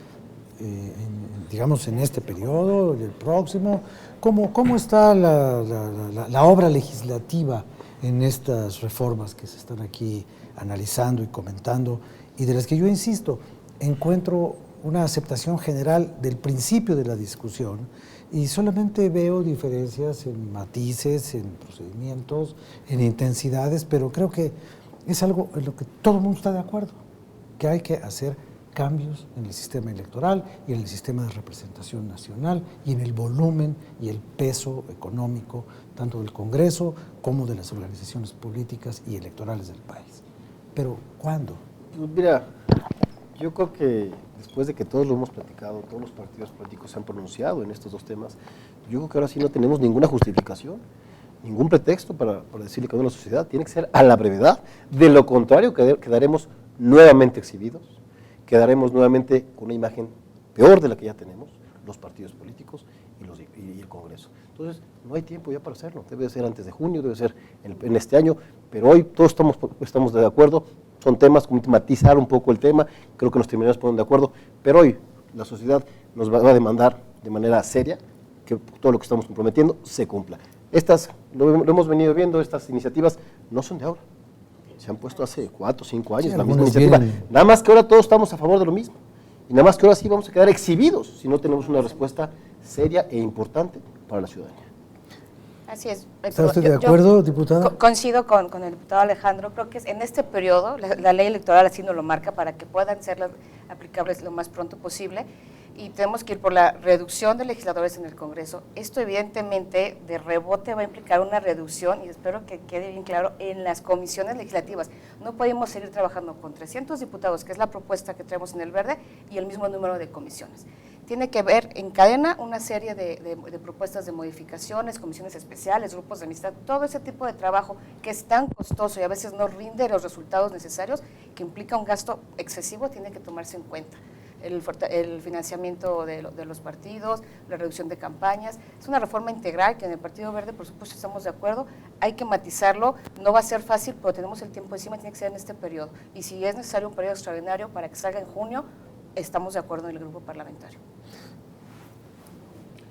digamos en este periodo, el próximo. ¿Cómo está la obra legislativa en estas reformas que se están aquí analizando y comentando, y de las que yo insisto, encuentro una aceptación general del principio de la discusión, y solamente veo diferencias en matices, en procedimientos, en intensidades, pero creo que es algo en lo que todo el mundo está de acuerdo, que hay que hacer cambios en el sistema electoral y en el sistema de representación nacional y en el volumen y el peso económico tanto del Congreso como de las organizaciones políticas y electorales del país. Pero, ¿cuándo? Pues mira, yo creo que después de que todos lo hemos platicado, todos los partidos políticos se han pronunciado en estos dos temas, yo creo que ahora sí no tenemos ninguna justificación, ningún pretexto para decirle que a la sociedad tiene que ser a la brevedad. De lo contrario, quedaremos nuevamente exhibidos, quedaremos nuevamente con una imagen peor de la que ya tenemos, los partidos políticos y el Congreso. Entonces, no hay tiempo ya para hacerlo, debe ser antes de junio, debe ser en este año, pero hoy todos estamos de acuerdo, son temas, como matizar un poco el tema, creo que nos terminamos poniendo de acuerdo, pero hoy la sociedad nos va a demandar de manera seria que todo lo que estamos comprometiendo se cumpla. Lo hemos venido viendo, estas iniciativas no son de ahora, se han puesto hace 4 o 5 años, sí, la misma iniciativa, nada más que ahora todos estamos a favor de lo mismo, y nada más que ahora sí vamos a quedar exhibidos si no tenemos una respuesta seria e importante para la ciudadanía. Así es. ¿Está usted de acuerdo, diputada? Coincido con el diputado Alejandro. Creo que en este periodo la ley electoral así nos lo marca para que puedan ser aplicables lo más pronto posible. y tenemos que ir por la reducción de legisladores en el Congreso. Esto evidentemente de rebote va a implicar una reducción, y espero que quede bien claro, en las comisiones legislativas. No podemos seguir trabajando con 300 diputados, que es la propuesta que traemos en el Verde, y el mismo número de comisiones. Tiene que ver en cadena una serie de propuestas de modificaciones, comisiones especiales, grupos de amistad, todo ese tipo de trabajo que es tan costoso y a veces no rinde los resultados necesarios, que implica un gasto excesivo, tiene que tomarse en cuenta. El financiamiento de los partidos, la reducción de campañas. Es una reforma integral que en el Partido Verde, por supuesto, estamos de acuerdo. Hay que matizarlo, no va a ser fácil, pero tenemos el tiempo encima, tiene que ser en este periodo. Y si es necesario un periodo extraordinario para que salga en junio, estamos de acuerdo en el grupo parlamentario.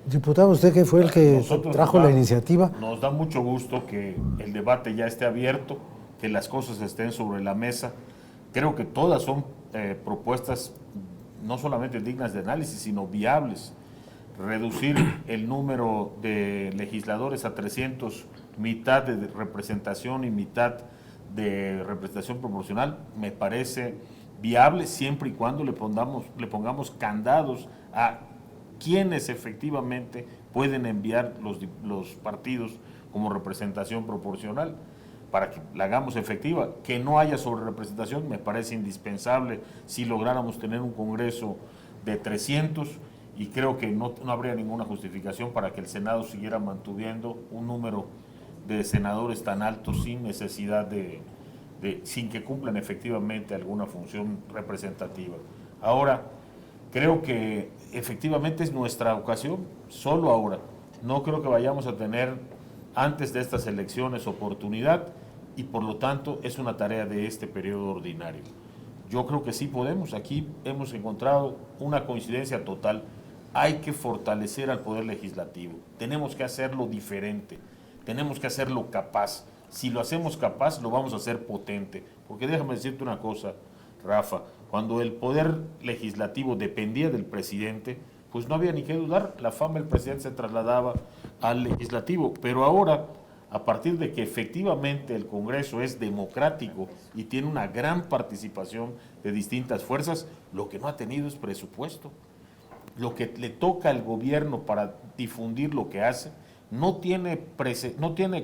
Diputado, usted que fue el que trajo la iniciativa. Nos da mucho gusto que el debate ya esté abierto, que las cosas estén sobre la mesa. Creo que todas son propuestas no solamente dignas de análisis, sino viables. Reducir el número de legisladores a 300, mitad de representación y mitad de representación proporcional, me parece viable siempre y cuando le pongamos candados a quienes efectivamente pueden enviar los partidos como representación proporcional, para que la hagamos efectiva. Que no haya sobrerepresentación me parece indispensable si lográramos tener un Congreso de 300, y creo que no habría ninguna justificación para que el Senado siguiera manteniendo un número de senadores tan alto sin necesidad sin que cumplan efectivamente alguna función representativa. Ahora, creo que efectivamente es nuestra ocasión, solo ahora. No creo que vayamos a tener antes de estas elecciones oportunidad, y por lo tanto es una tarea de este periodo ordinario. Yo creo que sí podemos. Aquí hemos encontrado una coincidencia total. Hay que fortalecer al Poder Legislativo. Tenemos que hacerlo diferente. Tenemos que hacerlo capaz. Si lo hacemos capaz, lo vamos a hacer potente. Porque déjame decirte una cosa, Rafa. Cuando el Poder Legislativo dependía del presidente, pues no había ni que dudar. La fama del presidente se trasladaba al Legislativo. Pero ahora, a partir de que efectivamente el Congreso es democrático y tiene una gran participación de distintas fuerzas, lo que no ha tenido es presupuesto. Lo que le toca al gobierno para difundir lo que hace no tiene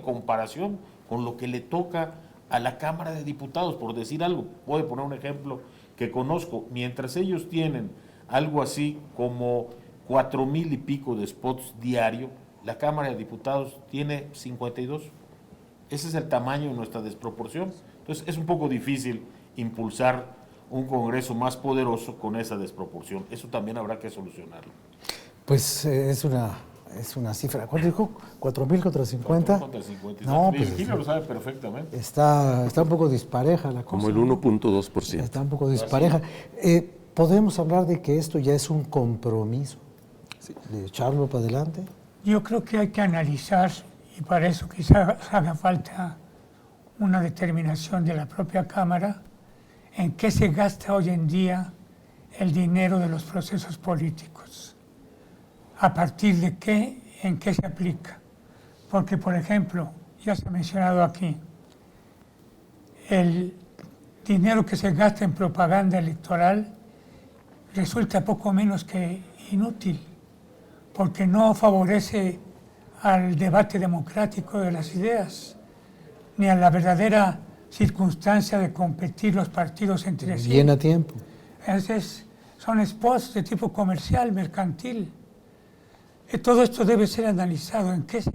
comparación con lo que le toca a la Cámara de Diputados, por decir algo. Voy a poner un ejemplo que conozco. Mientras ellos tienen algo así como 4,000 y pico de spots diario, la Cámara de Diputados tiene 52. Ese es el tamaño de nuestra desproporción. Entonces es un poco difícil impulsar un Congreso más poderoso con esa desproporción. Eso también habrá que solucionarlo. Pues es una cifra. ¿Cuánto dijo? ¿4,000 contra 50? 4,000 contra 50. No, pues, Virgilio lo sabe perfectamente. Está un poco dispareja la cosa. Como el 1.2%. Está un poco dispareja. ¿Podemos hablar de que esto ya es un compromiso? Sí. ¿De echarlo para adelante? Yo creo que hay que analizar, y para eso quizás haga falta una determinación de la propia Cámara, en qué se gasta hoy en día el dinero de los procesos políticos, a partir de qué, en qué se aplica. Porque, por ejemplo, ya se ha mencionado aquí, el dinero que se gasta en propaganda electoral resulta poco menos que inútil, porque no favorece al debate democrático de las ideas, ni a la verdadera circunstancia de competir los partidos entre sí. Bien a tiempo. Son spots de tipo comercial, mercantil. Todo esto debe ser analizado, en qué se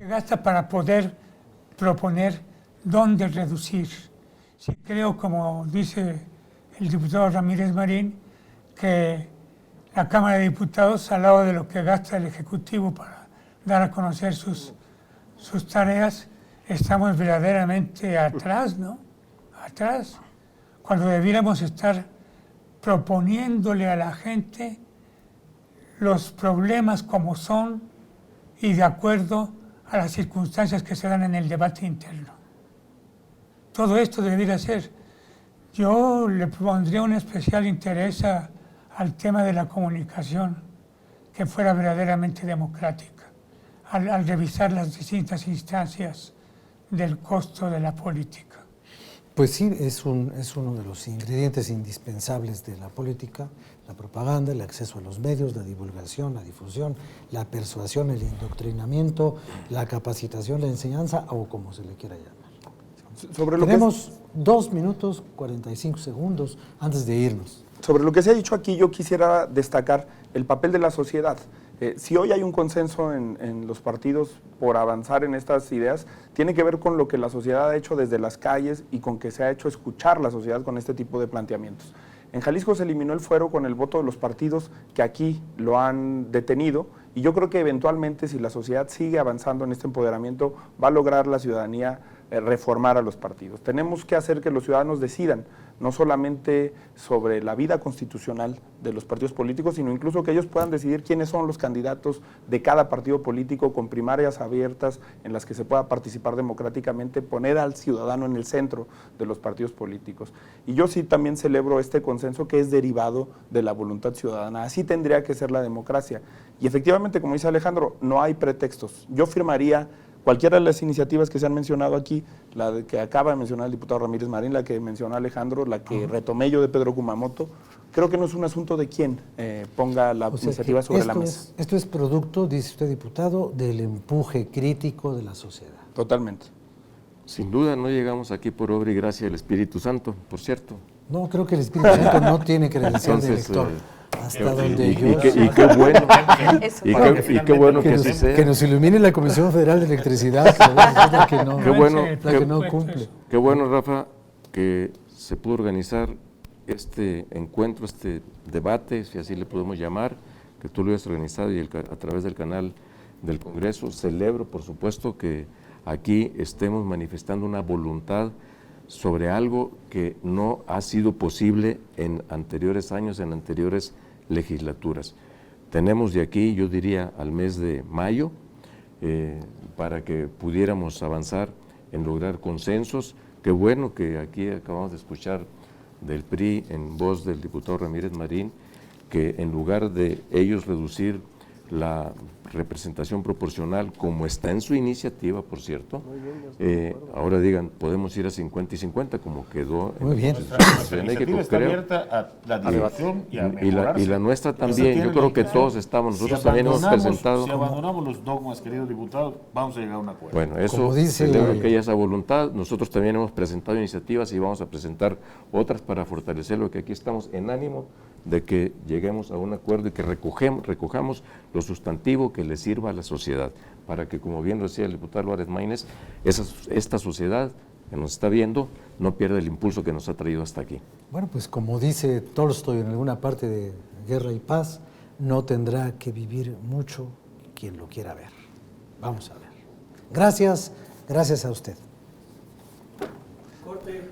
gasta para poder proponer dónde reducir. Sí, creo, como dice el diputado Ramírez Marín, que la Cámara de Diputados, al lado de lo que gasta el Ejecutivo para dar a conocer sus tareas, estamos verdaderamente atrás, ¿no? Atrás, cuando debiéramos estar proponiéndole a la gente los problemas como son y de acuerdo a las circunstancias que se dan en el debate interno. Todo esto debería ser. Yo le pondría un especial interés al tema de la comunicación, que fuera verdaderamente democrática, al revisar las distintas instancias del costo de la política. Pues sí, es uno de los ingredientes indispensables de la política, la propaganda, el acceso a los medios, la divulgación, la difusión, la persuasión, el indoctrinamiento, la capacitación, la enseñanza, o como se le quiera llamar. Tenemos 2 minutos 45 segundos antes de irnos. Sobre lo que se ha dicho aquí, yo quisiera destacar el papel de la sociedad. Si hoy hay un consenso en los partidos por avanzar en estas ideas, tiene que ver con lo que la sociedad ha hecho desde las calles y con que se ha hecho escuchar la sociedad con este tipo de planteamientos. En Jalisco se eliminó el fuero con el voto de los partidos que aquí lo han detenido, y yo creo que eventualmente, si la sociedad sigue avanzando en este empoderamiento, va a lograr la ciudadanía reformar a los partidos. Tenemos que hacer que los ciudadanos decidan, no solamente sobre la vida constitucional de los partidos políticos, sino incluso que ellos puedan decidir quiénes son los candidatos de cada partido político, con primarias abiertas en las que se pueda participar democráticamente, poner al ciudadano en el centro de los partidos políticos. Y yo sí también celebro este consenso que es derivado de la voluntad ciudadana. Así tendría que ser la democracia. Y efectivamente, como dice Alejandro, no hay pretextos. Yo firmaría cualquiera de las iniciativas que se han mencionado aquí, la que acaba de mencionar el diputado Ramírez Marín, la que mencionó Alejandro, la que retomé yo de Pedro Kumamoto, creo que no es un asunto de quién ponga la iniciativa sobre la mesa. Esto es producto, dice usted, diputado, del empuje crítico de la sociedad. Totalmente. Sin duda no llegamos aquí por obra y gracia del Espíritu Santo, por cierto. No, creo que el Espíritu Santo no tiene credencial de elector. Hasta donde yo... Y qué bueno, y qué bueno que así sea. Que nos ilumine la Comisión Federal de Electricidad, que es la que no, Qué bueno, la que no cumple. Qué bueno, Rafa, que se pudo organizar este encuentro, este debate, si así le podemos llamar, que tú lo hayas organizado y a través del canal del Congreso. Celebro, por supuesto, que aquí estemos manifestando una voluntad sobre algo que no ha sido posible en anteriores años, en anteriores legislaturas. Tenemos de aquí, yo diría, al mes de mayo, para que pudiéramos avanzar en lograr consensos. Qué bueno que aquí acabamos de escuchar del PRI, en voz del diputado Ramírez Marín, que en lugar de ellos reducir la representación proporcional, como está en su iniciativa, por cierto, ahora digan, podemos ir a 50 y 50, como quedó muy bien. La iniciativa está abierta a la discusión y la nuestra también. Yo creo que todos estamos, nosotros también hemos presentado. Si abandonamos los dogmas, queridos diputados, vamos a llegar a un acuerdo. Bueno, eso celebro que haya esa voluntad. Nosotros también hemos presentado iniciativas y vamos a presentar otras para fortalecer lo que aquí estamos en ánimo de que lleguemos a un acuerdo y que recojamos lo sustantivo que le sirva a la sociedad, para que, como bien decía el diputado Álvarez Maínez, esta sociedad que nos está viendo no pierda el impulso que nos ha traído hasta aquí. Bueno, pues como dice Tolstoy en alguna parte de Guerra y Paz, no tendrá que vivir mucho quien lo quiera ver. Vamos a ver. Gracias a usted. Corte.